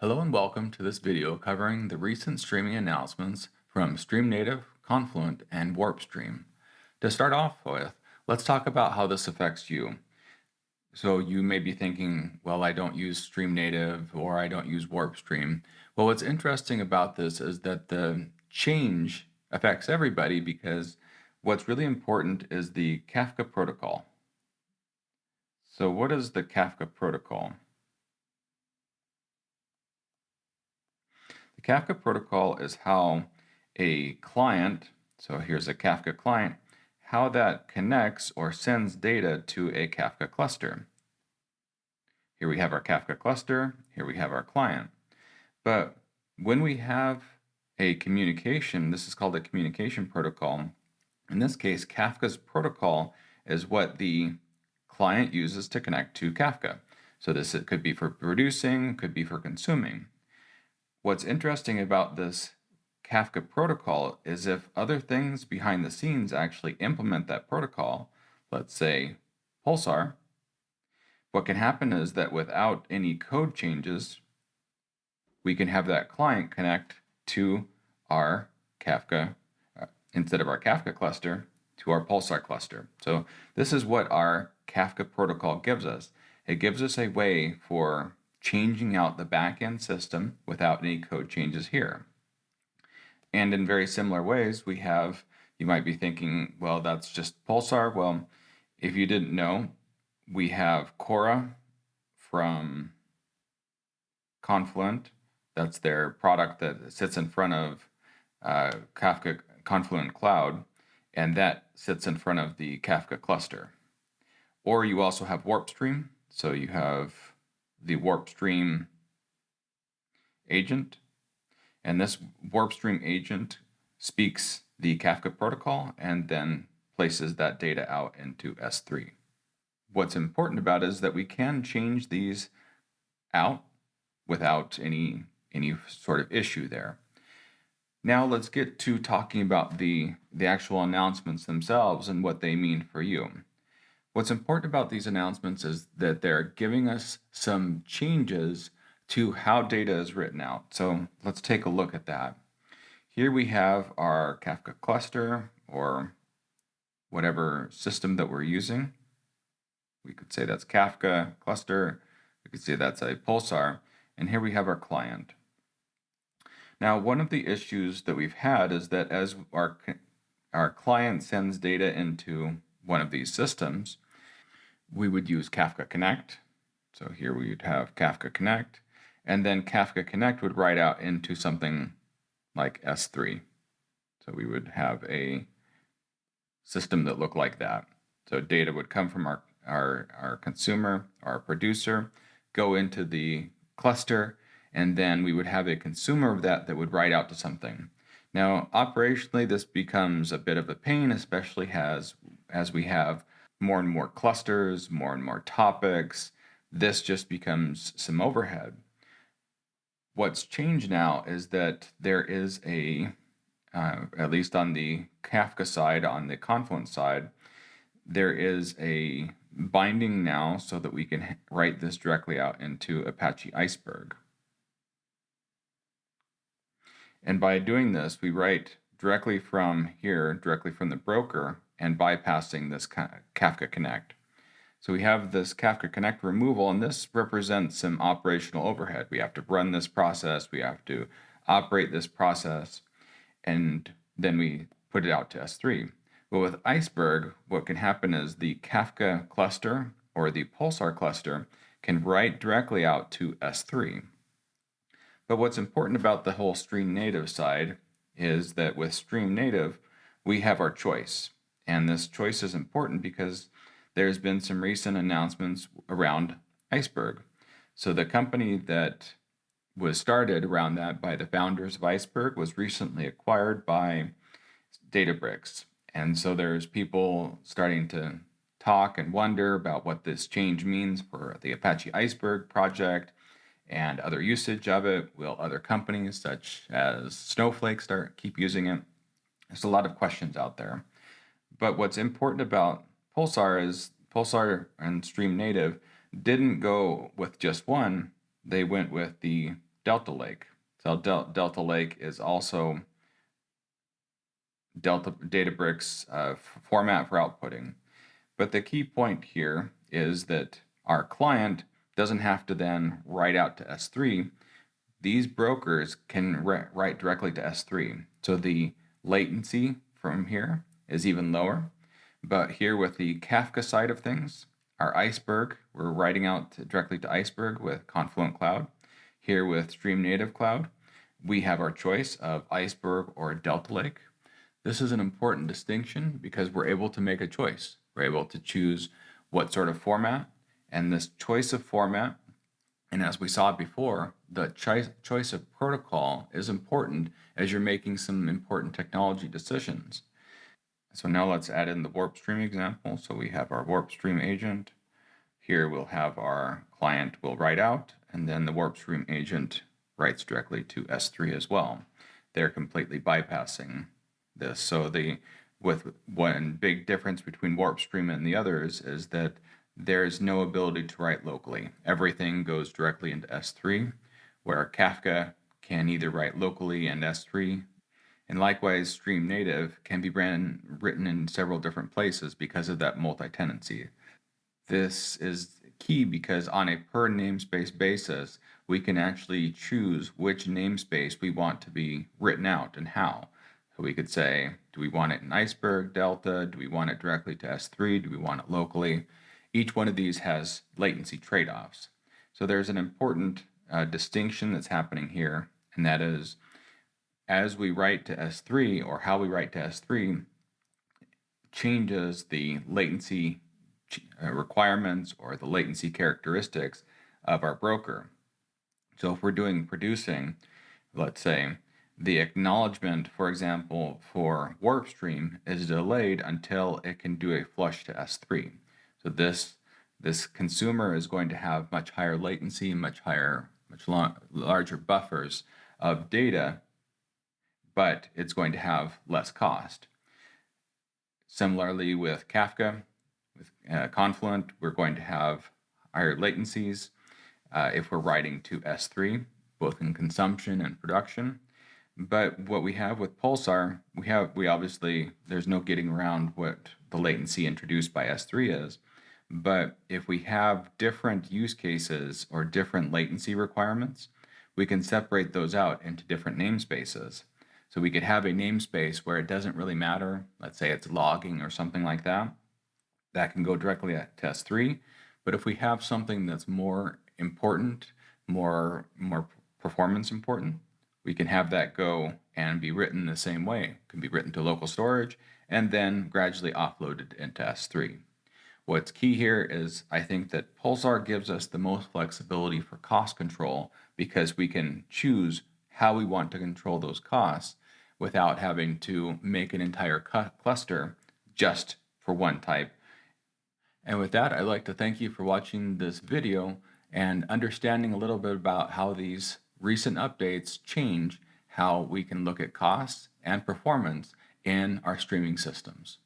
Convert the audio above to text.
Hello and welcome to this video covering the recent streaming announcements from StreamNative, Confluent, and WarpStream. To start off with, let's talk about how this affects you. So you may be thinking, well, I don't use StreamNative or I don't use WarpStream. Well, what's interesting about this is that the change affects everybody because what's really important is the Kafka Protocol. So what is the Kafka Protocol? The Kafka protocol is how a client, so here's a Kafka client, how that connects or sends data to a Kafka cluster. Here we have our Kafka cluster, here we have our client. But when we have a communication, this is called a communication protocol. In this case, Kafka's protocol is what the client uses to connect to Kafka. So this it could be for producing, could be for consuming. What's interesting about this Kafka protocol is if other things behind the scenes actually implement that protocol, let's say Pulsar, what can happen is that without any code changes, we can have that client connect to our Kafka, instead of our Kafka cluster, to our Pulsar cluster. So this is what our Kafka protocol gives us. It gives us a way for changing out the backend system without any code changes here. And in very similar ways, we have, you might be thinking, well, that's just Pulsar. Well, if you didn't know, we have Cora from Confluent. That's their product that sits in front of Kafka Confluent Cloud, and that sits in front of the Kafka cluster. Or you also have WarpStream. So you have the WarpStream agent, and this WarpStream agent speaks the Kafka protocol and then places that data out into S3. What's important about it is that we can change these out without any sort of issue there. Now let's get to talking about the actual announcements themselves and what they mean for you. What's important about these announcements is that they're giving us some changes to how data is written out. So let's take a look at that. Here we have our Kafka cluster or whatever system that we're using. We could say that's Kafka cluster. We could say that's a Pulsar. And here we have our client. Now, one of the issues that we've had is that as our client sends data into one of these systems, we would use Kafka Connect. So here we would have Kafka Connect, and then Kafka Connect would write out into something like S3. So we would have a system that looked like that. So data would come from our consumer, our producer, go into the cluster, and then we would have a consumer of that would write out to something. Now, operationally, this becomes a bit of a pain, especially as we have more and more clusters, more and more topics. This just becomes some overhead. What's changed now is that there is at least on the Kafka side, on the Confluent side, there is a binding now so that we can write this directly out into Apache Iceberg. And by doing this, we write directly from here, directly from the broker, and bypassing this Kafka Connect. So we have this Kafka Connect removal, and this represents some operational overhead. We have to run this process, we have to operate this process, and then we put it out to S3. But with Iceberg, what can happen is the Kafka cluster or the Pulsar cluster can write directly out to S3. But what's important about the whole StreamNative side is that with StreamNative, we have our choice. And this choice is important because there's been some recent announcements around Iceberg. So the company that was started around that by the founders of Iceberg was recently acquired by Databricks. And so there's people starting to talk and wonder about what this change means for the Apache Iceberg project and other usage of it. Will other companies such as Snowflake keep using it? There's a lot of questions out there. But what's important about Pulsar is Pulsar and StreamNative didn't go with just one. They went with the DeltaLake. So DeltaLake is also Databricks format for outputting. But the key point here is that our client doesn't have to then write out to S3. These brokers can write directly to S3. So the latency from here is even lower. But here with the Kafka side of things, our Iceberg, we're writing out directly to Iceberg with Confluent Cloud. Here with StreamNative Cloud, we have our choice of Iceberg or DeltaLake. This is an important distinction because we're able to make a choice. We're able to choose what sort of format, and this choice of format, and as we saw before, the choice of protocol is important as you're making some important technology decisions. So now let's add in the WarpStream example. So we have our WarpStream agent. Here we'll have our client will write out, and then the WarpStream agent writes directly to S3 as well. They're completely bypassing this. So with one big difference between WarpStream and the others is that there's no ability to write locally. Everything goes directly into S3, where Kafka can either write locally and S3, and likewise StreamNative can be written in several different places because of that multi-tenancy. This is key because on a per namespace basis, we can actually choose which namespace we want to be written out and how. So we could say, do we want it in Iceberg, Delta? Do we want it directly to S3? Do we want it locally? Each one of these has latency trade-offs. So there's an important distinction that's happening here, and that is as we write to S3 or how we write to S3 changes the latency requirements or the latency characteristics of our broker. So if we're doing producing, let's say, the acknowledgement, for example, for WarpStream is delayed until it can do a flush to S3. So this consumer is going to have much higher latency, much larger buffers of data, but it's going to have less cost. Similarly with Kafka, with Confluent, we're going to have higher latencies if we're writing to S3, both in consumption and production. But what we have with Pulsar, we obviously, there's no getting around what the latency introduced by S3 is. But if we have different use cases or different latency requirements, we can separate those out into different namespaces. So we could have a namespace where it doesn't really matter. Let's say it's logging or something like that. That can go directly to S3. But if we have something that's more important, more performance important, we can have that go and be written the same way. It can be written to local storage and then gradually offloaded into S3. What's key here is I think that Pulsar gives us the most flexibility for cost control because we can choose how we want to control those costs without having to make an entire cluster just for one type. And with that, I'd like to thank you for watching this video and understanding a little bit about how these recent updates change how we can look at costs and performance in our streaming systems.